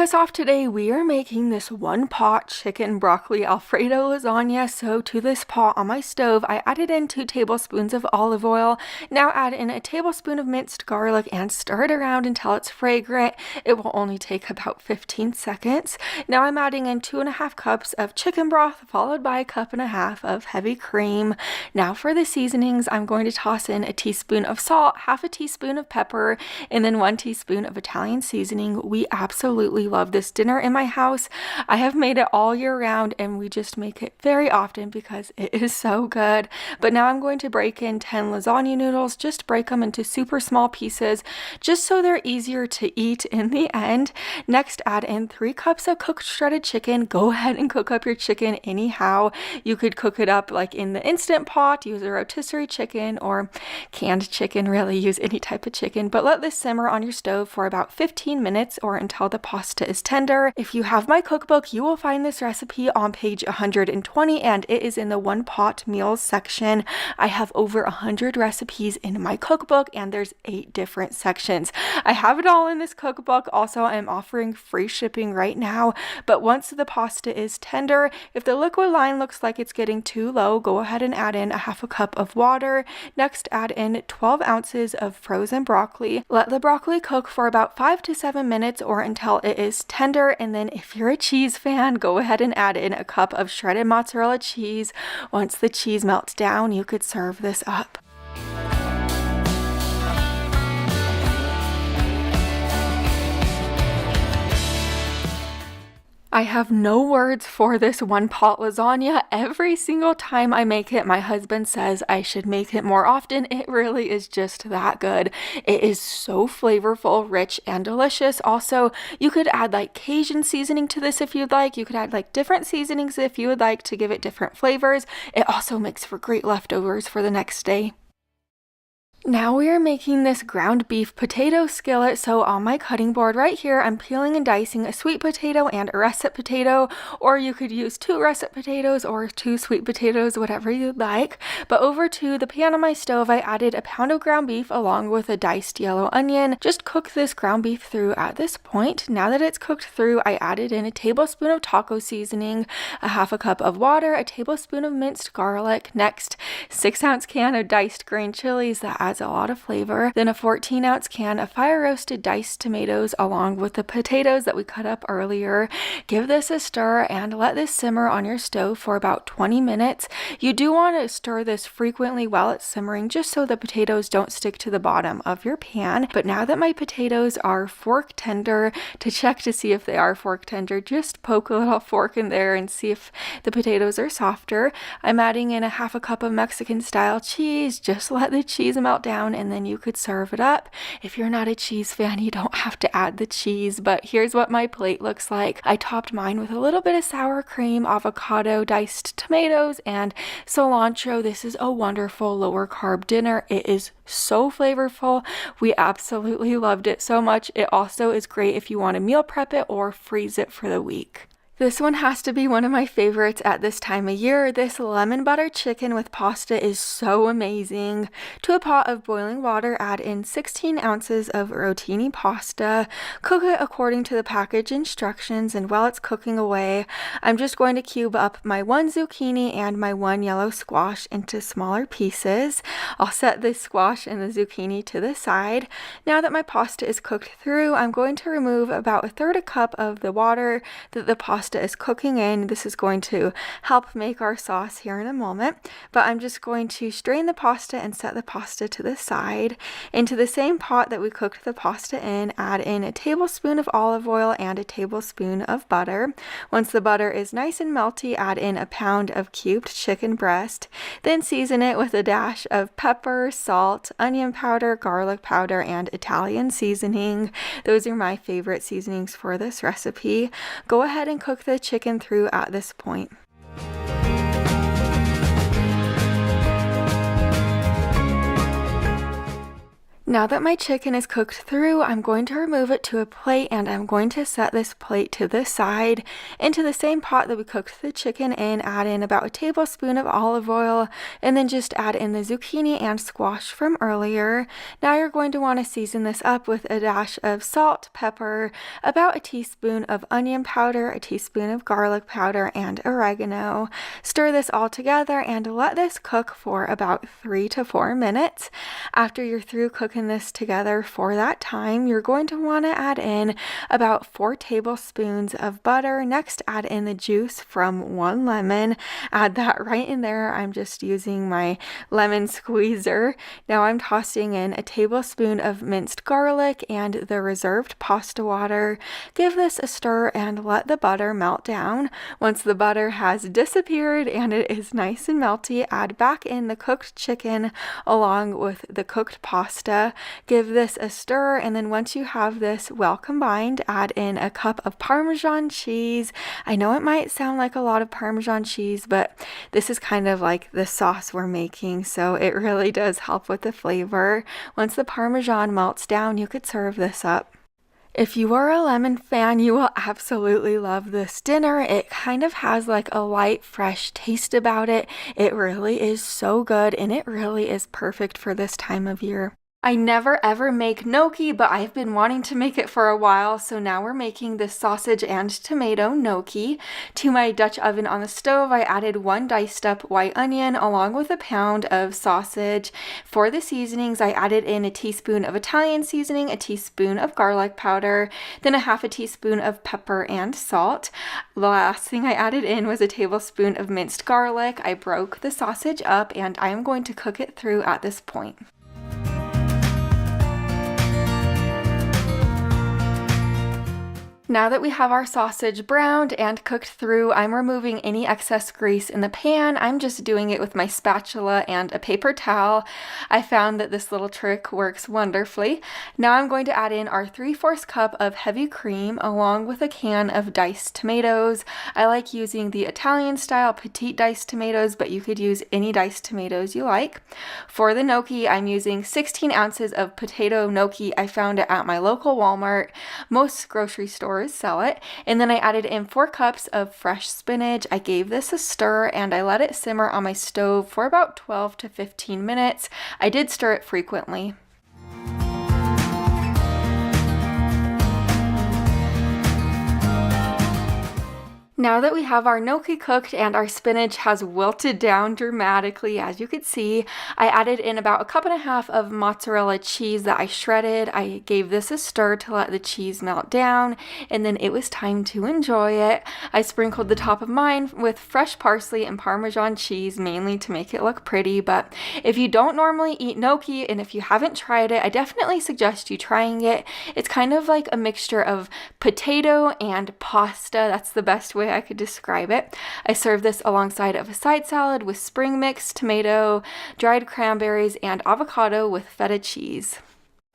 Us off today, we are making this one pot chicken broccoli alfredo lasagna. So to this pot on my stove, I added in 2 tablespoons of olive oil. Now add in a tablespoon of minced garlic and stir it around until it's fragrant. It will only take about 15 seconds. Now I'm adding in 2.5 cups of chicken broth, followed by 1.5 cups of heavy cream. Now for the seasonings, I'm going to toss in a teaspoon of salt, 1/2 teaspoon of pepper, and then 1 teaspoon of Italian seasoning. We absolutely love this dinner in my house. I have made it all year round and we just make it very often because it is so good. But now I'm going to break in 10 lasagna noodles, just break them into super small pieces just so they're easier to eat in the end. Next, add in 3 cups of cooked shredded chicken. Go ahead and cook up your chicken anyhow. You could cook it up like in the Instant Pot, use a rotisserie chicken or canned chicken, really use any type of chicken, but let this simmer on your stove for about 15 minutes or until the pasta is tender. If you have my cookbook, you will find this recipe on page 120 and it is in the one pot meals section. I have over 100 recipes in my cookbook and there's 8 different sections. I have it all in this cookbook. Also, I'm offering free shipping right now, but once the pasta is tender, if the liquid line looks like it's getting too low, go ahead and add in 1/2 cup of water. Next, add in 12 ounces of frozen broccoli. Let the broccoli cook for about 5 to 7 minutes or until it is tender, and then if you're a cheese fan, go ahead and add in 1 cup of shredded mozzarella cheese. Once the cheese melts down, you could serve this up. I have no words for this one pot lasagna. Every single time I make it, my husband says I should make it more often. It really is just that good. It is so flavorful, rich, and delicious. Also, you could add like Cajun seasoning to this if you'd like. You could add like different seasonings if you would like to give it different flavors. It also makes for great leftovers for the next day. Now we are making this ground beef potato skillet. So on my cutting board right here, I'm peeling and dicing a sweet potato and a russet potato, or you could use 2 russet potatoes or 2 sweet potatoes, whatever you'd like. But over to the pan on my stove, I added a pound of ground beef along with a diced yellow onion. Just cook this ground beef through at this point. Now that it's cooked through, I added in a tablespoon of taco seasoning, 1/2 cup of water, a tablespoon of minced garlic. Next, 6-ounce can of diced green chilies that adds a lot of flavor. Then a 14-ounce can of fire roasted diced tomatoes along with the potatoes that we cut up earlier. Give this a stir and let this simmer on your stove for about 20 minutes. You do want to stir this frequently while it's simmering just so the potatoes don't stick to the bottom of your pan. But now that my potatoes are fork tender, to check to see if they are fork tender, just poke a little fork in there and see if the potatoes are softer. I'm adding in 1/2 cup of Mexican style cheese. Just let the cheese melt down and then you could serve it up. If you're not a cheese fan, you don't have to add the cheese, but here's what my plate looks like. I topped mine with a little bit of sour cream, avocado, diced tomatoes, and cilantro. This is a wonderful lower carb dinner. It is so flavorful. We absolutely loved it so much. It also is great if you want to meal prep it or freeze it for the week. This one has to be one of my favorites at this time of year. This lemon butter chicken with pasta is so amazing. To a pot of boiling water, add in 16 ounces of rotini pasta. Cook it according to the package instructions, and while it's cooking away, I'm just going to cube up my 1 zucchini and my 1 yellow squash into smaller pieces. I'll set the squash and the zucchini to the side. Now that my pasta is cooked through, I'm going to remove about 1/3 cup of the water that the pasta is cooking in. This is going to help make our sauce here in a moment, but I'm just going to strain the pasta and set the pasta to the side. Into the same pot that we cooked the pasta in, add in a tablespoon of olive oil and a tablespoon of butter. Once the butter is nice and melty, add in a pound of cubed chicken breast. Then season it with a dash of pepper, salt, onion powder, garlic powder, and Italian seasoning. Those are my favorite seasonings for this recipe. Go ahead and cook the chicken through at this point. Now that my chicken is cooked through, I'm going to remove it to a plate and I'm going to set this plate to the side. Into the same pot that we cooked the chicken in, add in about a tablespoon of olive oil and then just add in the zucchini and squash from earlier. Now you're going to want to season this up with a dash of salt, pepper, about a teaspoon of onion powder, a teaspoon of garlic powder, and oregano. Stir this all together and let this cook for about 3 to 4 minutes. After you're through cooking this together for that time, you're going to want to add in about 4 tablespoons of butter. Next, add in the juice from 1 lemon. Add that right in there. I'm just using my lemon squeezer. Now I'm tossing in a tablespoon of minced garlic and the reserved pasta water. Give this a stir and let the butter melt down. Once the butter has disappeared and it is nice and melty, add back in the cooked chicken along with the cooked pasta. Give this a stir, and then once you have this well combined, add in a cup of Parmesan cheese. I know it might sound like a lot of Parmesan cheese, but this is kind of like the sauce we're making, so it really does help with the flavor. Once the Parmesan melts down, you could serve this up. If you are a lemon fan, you will absolutely love this dinner. It kind of has like a light, fresh taste about it. It really is so good, and it really is perfect for this time of year. I never ever make gnocchi, but I've been wanting to make it for a while, so now we're making this sausage and tomato gnocchi. To my Dutch oven on the stove, I added 1 diced up white onion along with a pound of sausage. For the seasonings, I added in a teaspoon of Italian seasoning, a teaspoon of garlic powder, then a half a teaspoon of pepper and salt. The last thing I added in was a tablespoon of minced garlic. I broke the sausage up and I am going to cook it through at this point. Now that we have our sausage browned and cooked through, I'm removing any excess grease in the pan. I'm just doing it with my spatula and a paper towel. I found that this little trick works wonderfully. Now I'm going to add in our 3/4 cup of heavy cream along with a can of diced tomatoes. I like using the Italian style petite diced tomatoes, but you could use any diced tomatoes you like. For the gnocchi, I'm using 16 ounces of potato gnocchi. I found it at my local Walmart. Most grocery stores sell it. And then I added in 4 cups of fresh spinach. I gave this a stir and I let it simmer on my stove for about 12 to 15 minutes. I did stir it frequently. Now that we have our gnocchi cooked and our spinach has wilted down dramatically, as you could see, I added in about 1.5 cups of mozzarella cheese that I shredded. I gave this a stir to let the cheese melt down, and then it was time to enjoy it. I sprinkled the top of mine with fresh parsley and Parmesan cheese, mainly to make it look pretty, but if you don't normally eat gnocchi and if you haven't tried it, I definitely suggest you trying it. It's kind of like a mixture of potato and pasta. That's the best way I could describe it. I serve this alongside of a side salad with spring mix, tomato, dried cranberries, and avocado with feta cheese.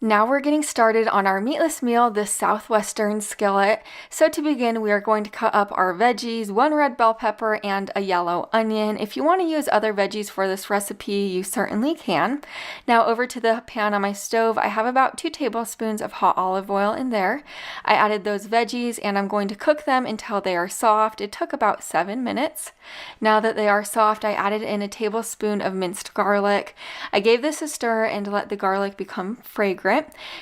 Now we're getting started on our meatless meal, the Southwestern skillet. So to begin, we are going to cut up our veggies, 1 red bell pepper and a yellow onion. If you want to use other veggies for this recipe, you certainly can. Now over to the pan on my stove, I have about 2 tablespoons of hot olive oil in there. I added those veggies and I'm going to cook them until they are soft. It took about 7 minutes. Now that they are soft, I added in a tablespoon of minced garlic. I gave this a stir and let the garlic become fragrant.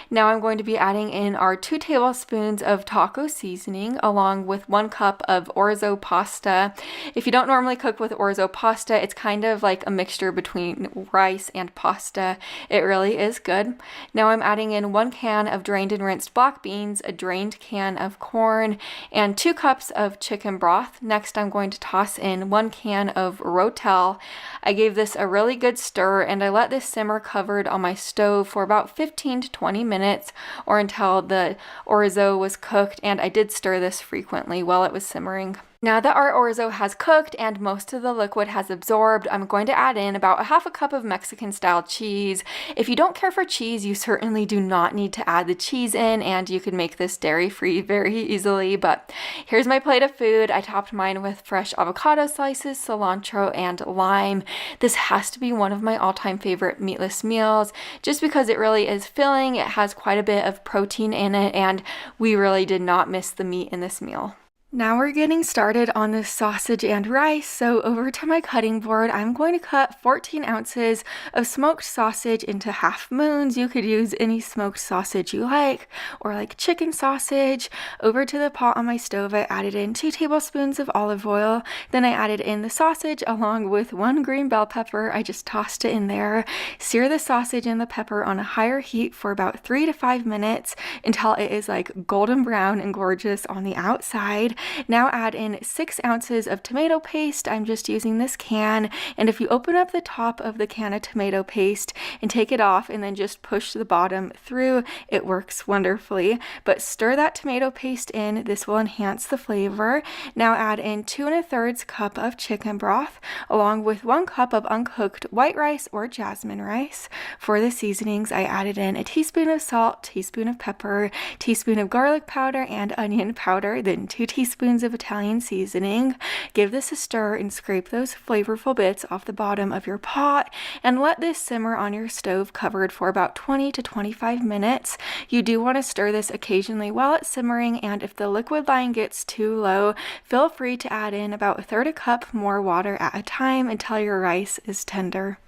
Now I'm going to be adding in our 2 tablespoons of taco seasoning along with 1 cup of orzo pasta. If you don't normally cook with orzo pasta, it's kind of like a mixture between rice and pasta. It really is good. Now I'm adding in 1 can of drained and rinsed black beans, a drained can of corn, and 2 cups of chicken broth. Next I'm going to toss in 1 can of rotel. I gave this a really good stir and I let this simmer covered on my stove for about 15 to 20 minutes or until the orzo was cooked, and I did stir this frequently while it was simmering. Now that our orzo has cooked and most of the liquid has absorbed, I'm going to add in about a half a cup of Mexican style cheese. If you don't care for cheese, you certainly do not need to add the cheese in, and you can make this dairy-free very easily. But here's my plate of food. I topped mine with fresh avocado slices, cilantro, and lime. This has to be one of my all-time favorite meatless meals, just because it really is filling. It has quite a bit of protein in it, and we really did not miss the meat in this meal. Now we're getting started on the sausage and rice, so over to my cutting board, I'm going to cut 14 ounces of smoked sausage into half moons. You could use any smoked sausage you like, or like chicken sausage. Over to the pot on my stove, I added in 2 tablespoons of olive oil. Then I added in the sausage along with 1 green bell pepper. I just tossed it in there. Sear the sausage and the pepper on a higher heat for about 3 to 5 minutes until it is like golden brown and gorgeous on the outside. Now add in 6 ounces of tomato paste. I'm just using this can, and if you open up the top of the can of tomato paste and take it off and then just push the bottom through, it works wonderfully. But stir that tomato paste in. This will enhance the flavor. Now add in 2 1/3 cup of chicken broth along with 1 cup of uncooked white rice or jasmine rice. For the seasonings, I added in a teaspoon of salt, teaspoon of pepper, teaspoon of garlic powder and onion powder, then 2 teaspoons of Italian seasoning. Give this a stir and scrape those flavorful bits off the bottom of your pot, and let this simmer on your stove covered for about 20 to 25 minutes. You do want to stir this occasionally while it's simmering, and if the liquid line gets too low, feel free to add in about 1/3 cup more water at a time until your rice is tender.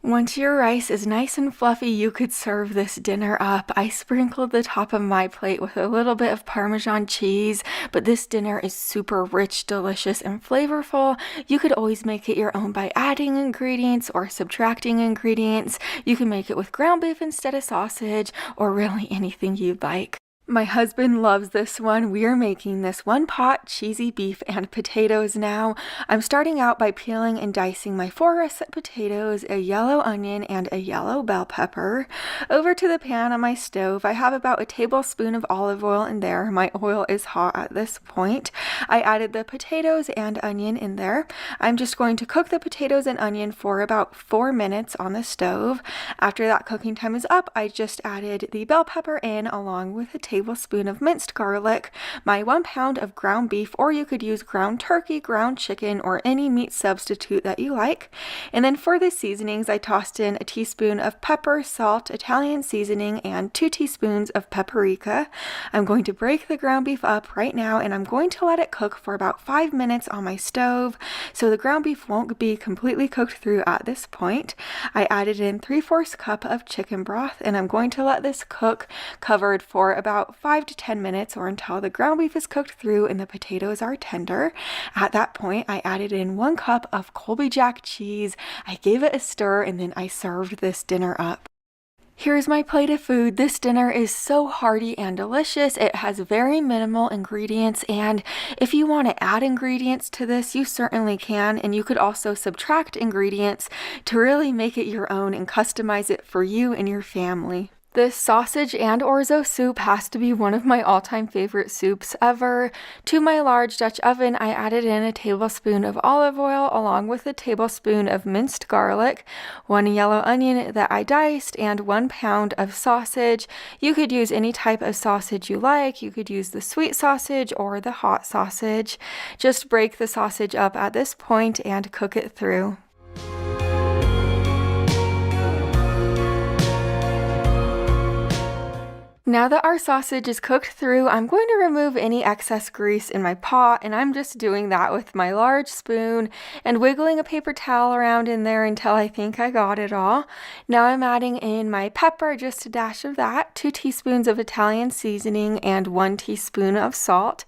Once your rice is nice and fluffy, you could serve this dinner up. I sprinkled the top of my plate with a little bit of Parmesan cheese, but this dinner is super rich, delicious, and flavorful. You could always make it your own by adding ingredients or subtracting ingredients. You can make it with ground beef instead of sausage, or really anything you'd like. My husband loves this one. We are making this one-pot cheesy beef and potatoes now. I'm starting out by peeling and dicing my 4 russet potatoes, a yellow onion, and a yellow bell pepper. Over to the pan on my stove, I have about a tablespoon of olive oil in there. My oil is hot at this point. I added the potatoes and onion in there. I'm just going to cook the potatoes and onion for about 4 minutes on the stove. After that cooking time is up, I just added the bell pepper in along with a tablespoon of minced garlic, my 1 pound of ground beef, or you could use ground turkey, ground chicken, or any meat substitute that you like. And then for the seasonings, I tossed in a teaspoon of pepper, salt, Italian seasoning, and 2 teaspoons of paprika. I'm going to break the ground beef up right now, and I'm going to let it cook for about 5 minutes on my stove, so the ground beef won't be completely cooked through at this point. I added in 3/4 cup of chicken broth, and I'm going to let this cook covered for about 5 to 10 minutes, or until the ground beef is cooked through and the potatoes are tender. At that point, I added in 1 cup of Colby Jack cheese. I gave it a stir, and then I served this dinner up. Here's my plate of food. This dinner is so hearty and delicious. It has very minimal ingredients, and if you want to add ingredients to this, you certainly can, and you could also subtract ingredients to really make it your own and customize it for you and your family. This sausage and orzo soup has to be one of my all-time favorite soups ever. To my large Dutch oven, I added in a tablespoon of olive oil along with a tablespoon of minced garlic, 1 yellow onion that I diced, and 1 pound of sausage. You could use any type of sausage you like. You could use the sweet sausage or the hot sausage. Just break the sausage up at this point and cook it through. Now that our sausage is cooked through, I'm going to remove any excess grease in my pot, and I'm just doing that with my large spoon and wiggling a paper towel around in there until I think I got it all. Now I'm adding in my pepper, just a dash of that, 2 teaspoons of Italian seasoning, and 1 teaspoon of salt.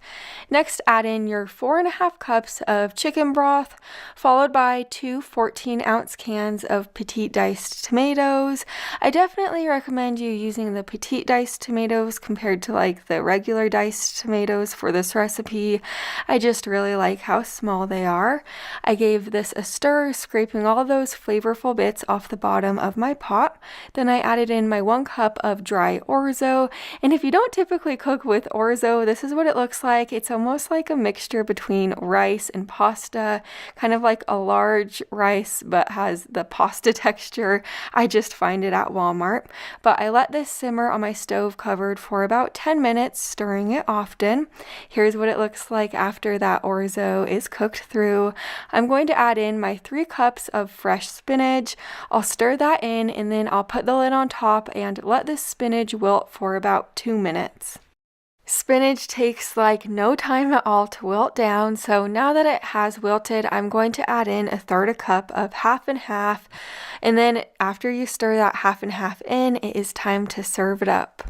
Next, add in your 4 1/2 cups of chicken broth, followed by 2 14-ounce cans of petite diced tomatoes. I definitely recommend you using the petite diced tomatoes tomatoes compared to like the regular diced tomatoes for this recipe. I just really like how small they are. I gave this a stir, scraping all those flavorful bits off the bottom of my pot. Then I added in my 1 cup of dry orzo, and if you don't typically cook with orzo, this is what it looks like. It's almost like a mixture between rice and pasta, kind of like a large rice but has the pasta texture. I just find it at Walmart. But I let this simmer on my stove covered for about 10 minutes, stirring it often. Here's what it looks like after that orzo is cooked through. I'm going to add in my 3 cups of fresh spinach. I'll stir that in, and then I'll put the lid on top and let this spinach wilt for about 2 minutes. Spinach takes like no time at all to wilt down, so now that it has wilted, I'm going to add in 1/3 cup of half and half, and then after you stir that half and half in, it is time to serve it up.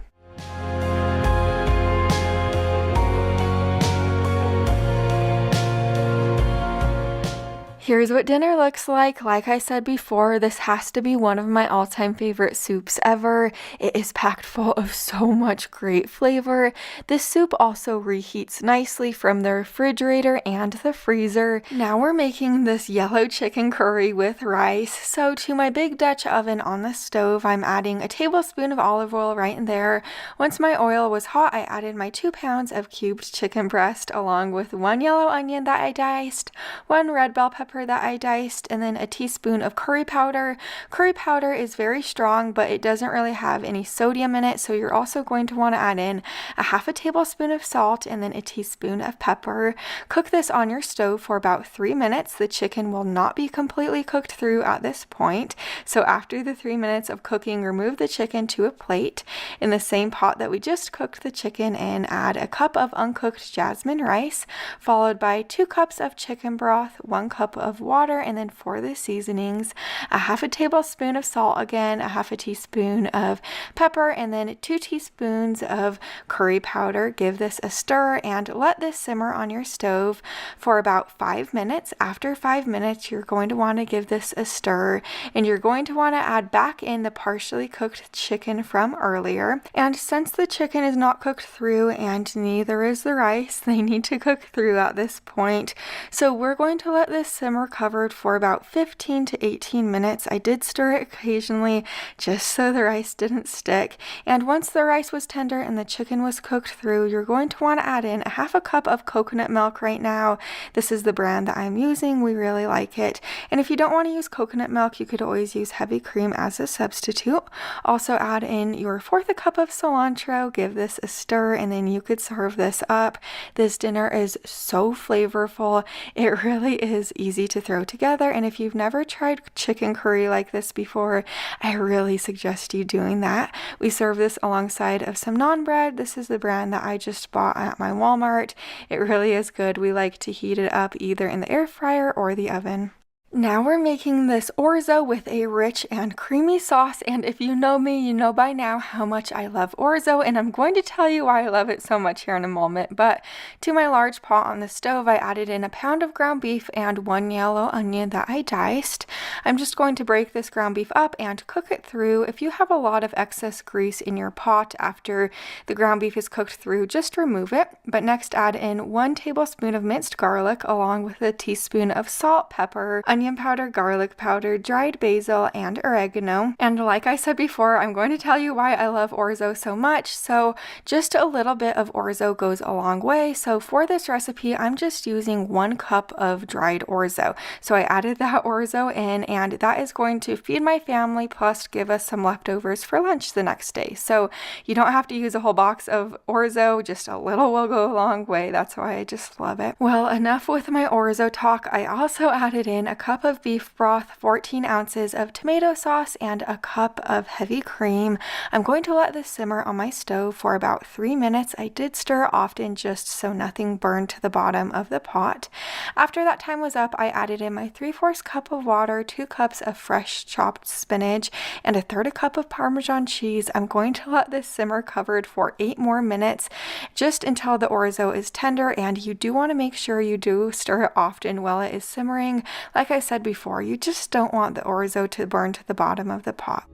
Here's what dinner looks like. Like I said before, this has to be one of my all-time favorite soups ever. It is packed full of so much great flavor. This soup also reheats nicely from the refrigerator and the freezer. Now we're making this yellow chicken curry with rice. So to my big Dutch oven on the stove, I'm adding a tablespoon of olive oil right in there. Once my oil was hot, I added my 2 pounds of cubed chicken breast along with 1 yellow onion that I diced, 1 red bell pepper that I diced, and then a teaspoon of curry powder. Curry powder is very strong, but it doesn't really have any sodium in it, so you're also going to want to add in a 1/2 tablespoon of salt and then a teaspoon of pepper. Cook this on your stove for about 3 minutes. The chicken will not be completely cooked through at this point, so after the 3 minutes of cooking, remove the chicken to a plate. In the same pot that we just cooked the chicken in, add a cup of uncooked jasmine rice, followed by 2 cups of chicken broth, 1 cup of water, and then for the seasonings, a 1/2 tablespoon of salt again, a 1/2 teaspoon of pepper, and then 2 teaspoons of curry powder. Give this a stir and let this simmer on your stove for about 5 minutes. After 5 minutes, you're going to want to give this a stir, and you're going to want to add back in the partially cooked chicken from earlier. And since the chicken is not cooked through and neither is the rice, they need to cook through at this point. So we're going to let this simmer covered for about 15 to 18 minutes. I did stir it occasionally just so the rice didn't stick. And once the rice was tender and the chicken was cooked through, you're going to want to add in a 1/2 cup of coconut milk right now. This is the brand that I'm using. We really like it. And if you don't want to use coconut milk, you could always use heavy cream as a substitute. Also add in your 1/4 cup of cilantro. Give this a stir, and then you could serve this up. This dinner is so flavorful. It really is easy to throw together, and if you've never tried chicken curry like this before, I really suggest you doing that. We serve this alongside of some naan bread. This is the brand that I just bought at my Walmart. It really is good. We like to heat it up either in the air fryer or the oven. Now we're making this orzo with a rich and creamy sauce, and if you know me, you know by now how much I love orzo, and I'm going to tell you why I love it so much here in a moment. But to my large pot on the stove, I added in 1 pound of ground beef and 1 yellow onion that I diced. I'm just going to break this ground beef up and cook it through. If you have a lot of excess grease in your pot after the ground beef is cooked through, just remove it. But next add in 1 tablespoon of minced garlic along with a teaspoon of salt, pepper, onion powder, garlic powder, dried basil, and oregano. And like I said before, I'm going to tell you why I love orzo so much. So just a little bit of orzo goes a long way. So for this recipe, I'm just using 1 cup of dried orzo. So I added that orzo in, and that is going to feed my family plus give us some leftovers for lunch the next day. So you don't have to use a whole box of orzo, just a little will go a long way. That's why I just love it. Well, enough with my orzo talk. I also added in a cup of beef broth, 14 ounces of tomato sauce, and a cup of heavy cream. I'm going to let this simmer on my stove for about 3 minutes. I did stir often just so nothing burned to the bottom of the pot. After that time was up, I added in my 3/4 cup of water, 2 cups of fresh chopped spinach, and 1/3 cup of Parmesan cheese. I'm going to let this simmer covered for 8 more minutes, just until the orzo is tender, and you do want to make sure you do stir it often while it is simmering. Like I said before, you just don't want the orzo to burn to the bottom of the pot.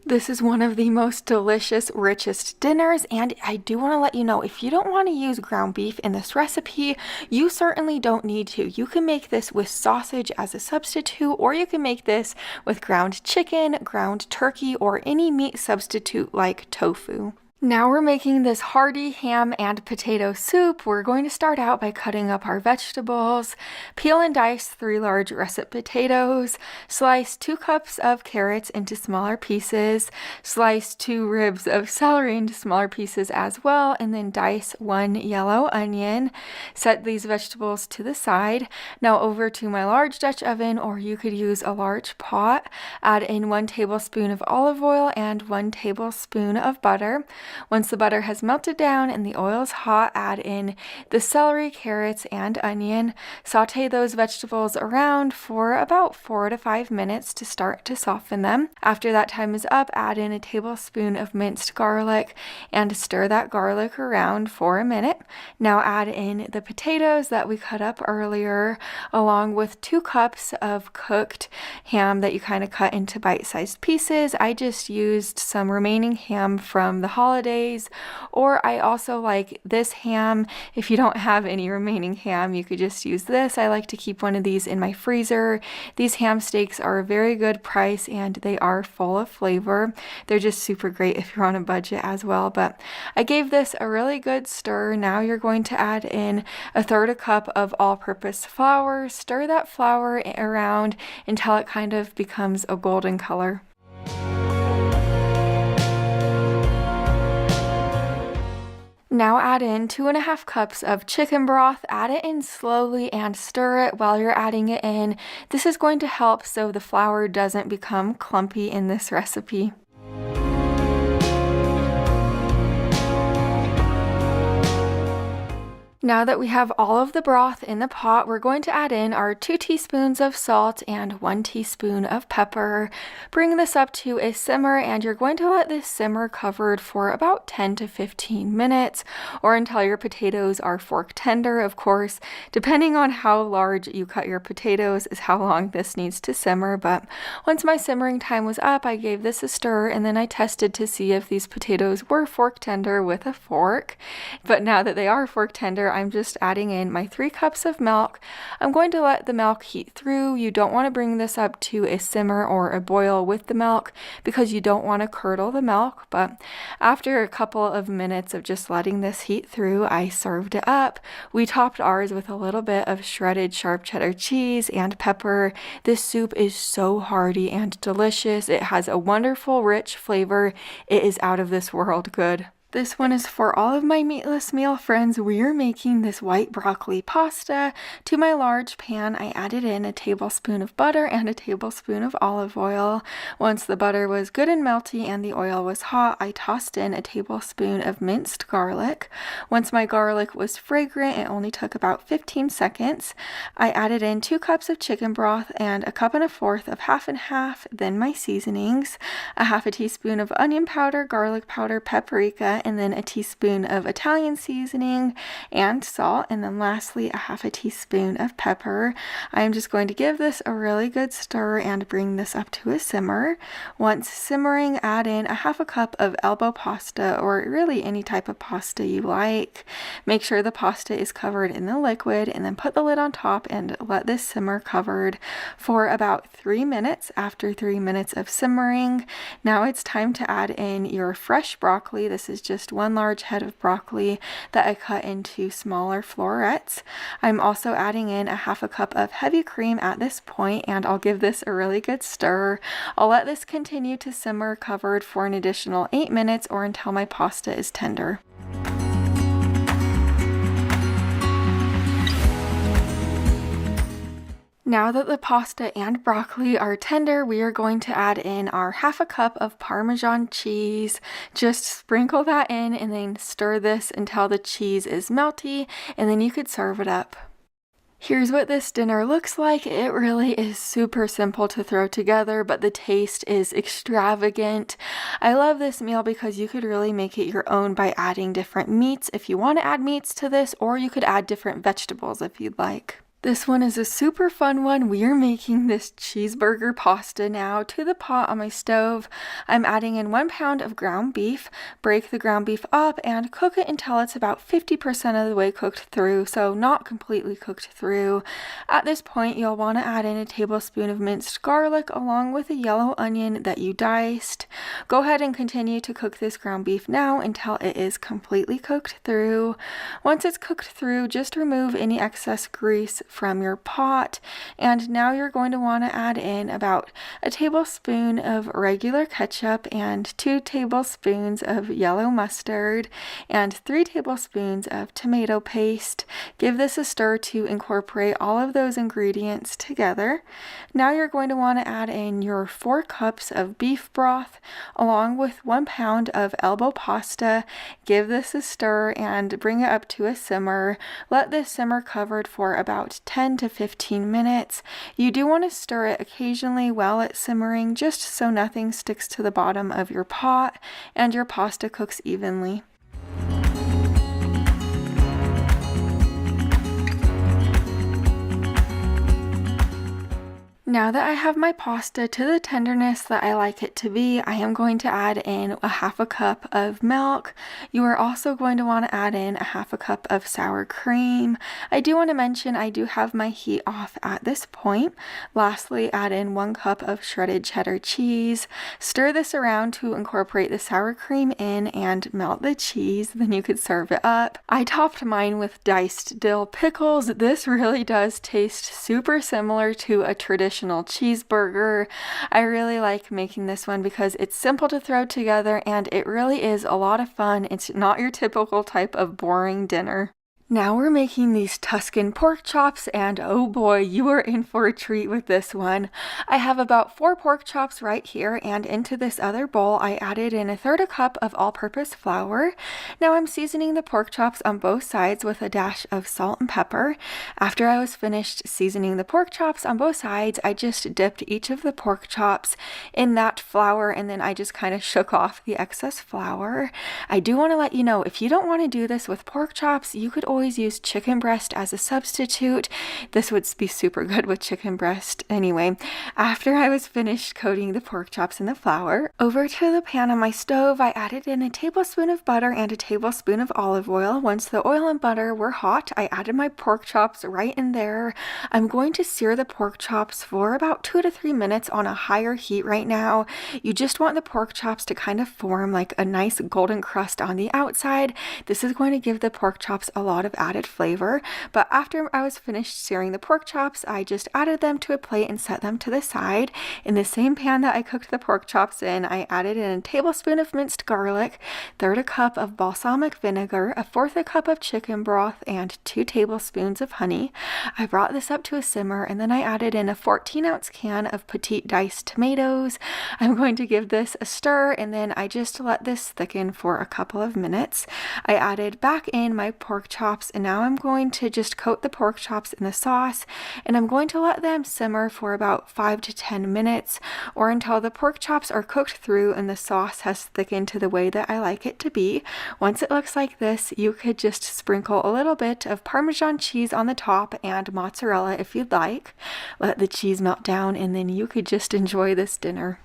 This is one of the most delicious, richest dinners, and I do want to let you know, if you don't want to use ground beef in this recipe, you certainly don't need to. You can make this with sausage as a substitute, or you can make this with ground chicken, ground turkey, or any meat substitute like tofu. Now we're making this hearty ham and potato soup. We're going to start out by cutting up our vegetables. Peel and dice 3 large russet potatoes. Slice 2 cups of carrots into smaller pieces. Slice 2 ribs of celery into smaller pieces as well, and then dice 1 yellow onion. Set these vegetables to the side. Now over to my large Dutch oven, or you could use a large pot. Add in 1 tablespoon of olive oil and 1 tablespoon of butter. Once the butter has melted down and the oil is hot, add in the celery, carrots, and onion. Saute those vegetables around for about 4 to 5 minutes to start to soften them. After that time is up, add in a tablespoon of minced garlic and stir that garlic around for a minute. Now add in the potatoes that we cut up earlier, along with 2 cups of cooked ham that you kind of cut into bite-sized pieces. I just used some remaining ham from the holidays, or I also like this ham. If you don't have any remaining ham, you could just use this. I like to keep one of these in my freezer. These ham steaks are a very good price and they are full of flavor. They're just super great if you're on a budget as well. But I gave this a really good stir. Now you're going to add in 1/3 cup of all-purpose flour. Stir that flour around until it kind of becomes a golden color. Now add in 2½ cups of chicken broth. Add it in slowly and stir it while you're adding it in. This is going to help so the flour doesn't become clumpy in this recipe. Now that we have all of the broth in the pot, we're going to add in our 2 teaspoons of salt and 1 teaspoon of pepper. Bring this up to a simmer, and you're going to let this simmer covered for about 10 to 15 minutes, or until your potatoes are fork tender. Of course, depending on how large you cut your potatoes is how long this needs to simmer. But once my simmering time was up, I gave this a stir, and then I tested to see if these potatoes were fork tender with a fork. But now that they are fork tender, I'm just adding in my 3 cups of milk. I'm going to let the milk heat through. You don't want to bring this up to a simmer or a boil with the milk because you don't want to curdle the milk. But after a couple of minutes of just letting this heat through, I served it up. We topped ours with a little bit of shredded sharp cheddar cheese and pepper. This soup is so hearty and delicious. It has a wonderful, rich flavor. It is out of this world good. This one is for all of my meatless meal friends. We are making this white broccoli pasta. To my large pan, I added in a tablespoon of butter and a tablespoon of olive oil. Once the butter was good and melty and the oil was hot, I tossed in a tablespoon of minced garlic. Once my garlic was fragrant, it only took about 15 seconds. I added in 2 cups of chicken broth and 1¼ cups of half and half, then my seasonings, 1/2 teaspoon of onion powder, garlic powder, paprika, and then a teaspoon of Italian seasoning and salt, and then lastly 1/2 teaspoon of pepper. I'm just going to give this a really good stir and bring this up to a simmer. Once simmering, add in 1/2 cup of elbow pasta, or really any type of pasta you like. Make sure the pasta is covered in the liquid, and then put the lid on top and let this simmer covered for about 3 minutes. After 3 minutes of simmering, now it's time to add in your fresh broccoli. This is just 1 large head of broccoli that I cut into smaller florets. I'm also adding in 1/2 cup of heavy cream at this point, and I'll give this a really good stir. I'll let this continue to simmer covered for an additional 8 minutes, or until my pasta is tender. Now that the pasta and broccoli are tender, we are going to add in our 1/2 cup of Parmesan cheese. Just sprinkle that in and then stir this until the cheese is melty, and then you could serve it up. Here's what this dinner looks like. It really is super simple to throw together, but the taste is extravagant. I love this meal because you could really make it your own by adding different meats if you want to add meats to this, or you could add different vegetables if you'd like. This one is a super fun one. We are making this cheeseburger pasta now to the pot on my stove. I'm adding in 1 pound of ground beef, break the ground beef up, and cook it until it's about 50% of the way cooked through, so not completely cooked through. At this point, you'll want to add in a tablespoon of minced garlic along with a yellow onion that you diced. Go ahead and continue to cook this ground beef now until it is completely cooked through. Once it's cooked through, just remove any excess grease from your pot, and now you're going to want to add in about a tablespoon of regular ketchup and 2 tablespoons of yellow mustard and 3 tablespoons of tomato paste. Give this a stir to incorporate all of those ingredients together. Now you're going to want to add in your 4 cups of beef broth along with 1 pound of elbow pasta. Give this a stir and bring it up to a simmer. Let this simmer covered for about 10 to 15 minutes. You do want to stir it occasionally while it's simmering, just so nothing sticks to the bottom of your pot and your pasta cooks evenly. Now that I have my pasta to the tenderness that I like it to be, I am going to add in a 1/2 cup of milk. You are also going to want to add in a 1/2 cup of sour cream. I do want to mention I do have my heat off at this point. Lastly, add in 1 cup of shredded cheddar cheese. Stir this around to incorporate the sour cream in and melt the cheese, then you could serve it up. I topped mine with diced dill pickles. This really does taste super similar to a traditional cheeseburger. I really like making this one because it's simple to throw together and it really is a lot of fun. It's not your typical type of boring dinner. Now we're making these Tuscan pork chops, and oh boy, you are in for a treat with this one. I have about 4 pork chops right here, and into this other bowl I added in 1/3 cup of all-purpose flour. Now I'm seasoning the pork chops on both sides with a dash of salt and pepper. After I was finished seasoning the pork chops on both sides, I just dipped each of the pork chops in that flour, and then I just kind of shook off the excess flour. I do want to let you know, if you don't want to do this with pork chops, you could always use chicken breast as a substitute. This would be super good with chicken breast. Anyway, after I was finished coating the pork chops in the flour, over to the pan on my stove, I added in a tablespoon of butter and a tablespoon of olive oil. Once the oil and butter were hot, I added my pork chops right in there. I'm going to sear the pork chops for about 2 to 3 minutes on a higher heat right now. You just want the pork chops to kind of form like a nice golden crust on the outside. This is going to give the pork chops a lot of added flavor. But after I was finished searing the pork chops, I just added them to a plate and set them to the side. In the same pan that I cooked the pork chops in, I added in a tablespoon of minced garlic, 1/3 cup of balsamic vinegar, 1/4 cup of chicken broth, and 2 tablespoons of honey. I brought this up to a simmer, and then I added in a 14-ounce can of petite diced tomatoes. I'm going to give this a stir, and then I just let this thicken for a couple of minutes. I added back in my pork chops, and now I'm going to just coat the pork chops in the sauce, and I'm going to let them simmer for about 5 to 10 minutes or until the pork chops are cooked through and the sauce has thickened to the way that I like it to be. Once it looks like this, you could just sprinkle a little bit of Parmesan cheese on the top and mozzarella if you'd like. Let the cheese melt down, and then you could just enjoy this dinner.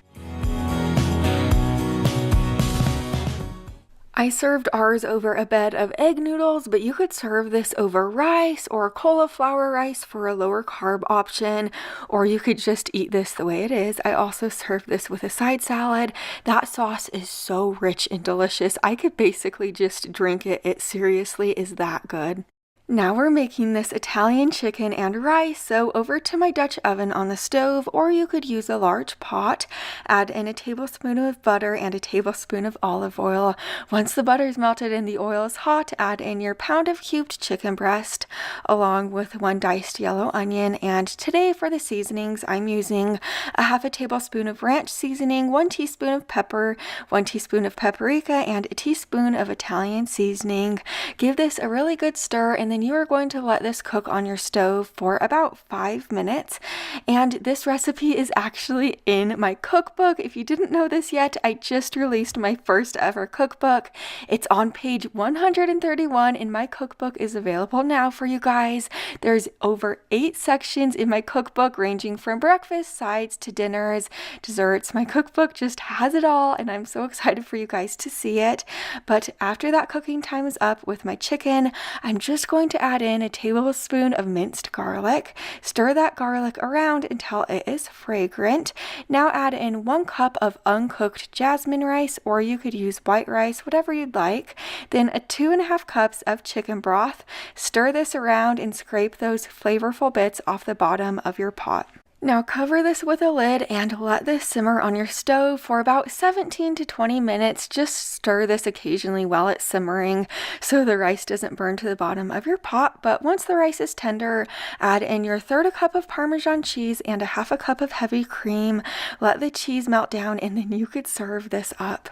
I served ours over a bed of egg noodles, but you could serve this over rice or cauliflower rice for a lower carb option, or you could just eat this the way it is. I also served this with a side salad. That sauce is so rich and delicious. I could basically just drink it. It seriously is that good. Now we're making this Italian chicken and rice, so over to my Dutch oven on the stove, or you could use a large pot. Add in a tablespoon of butter and a tablespoon of olive oil. Once the butter is melted and the oil is hot, add in your pound of cubed chicken breast along with 1 diced yellow onion. And today for the seasonings, I'm using a 1/2 tablespoon of ranch seasoning, 1 teaspoon of pepper, 1 teaspoon of paprika, and a teaspoon of Italian seasoning. Give this a really good stir, and then then you are going to let this cook on your stove for about 5 minutes. And this recipe is actually in my cookbook. If you didn't know this yet, I just released my first ever cookbook. It's on page 131 and my cookbook is available now for you guys. There's over 8 sections in my cookbook ranging from breakfast, sides to dinners, desserts. My cookbook just has it all and I'm so excited for you guys to see it. But after that cooking time is up with my chicken, I'm just going to add in a tablespoon of minced garlic. Stir that garlic around until it is fragrant. Now add in 1 cup of uncooked jasmine rice, or you could use white rice, whatever you'd like. Then 2.5 cups of chicken broth. Stir this around and scrape those flavorful bits off the bottom of your pot. Now cover this with a lid and let this simmer on your stove for about 17 to 20 minutes. Just stir this occasionally while it's simmering so the rice doesn't burn to the bottom of your pot. But once the rice is tender, add in your 1/3 cup of Parmesan cheese and 1/2 cup of heavy cream. Let the cheese melt down and then you could serve this up.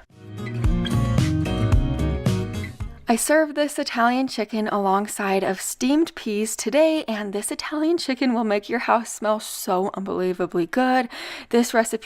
I served this Italian chicken alongside of steamed peas today, and this Italian chicken will make your house smell so unbelievably good. This recipe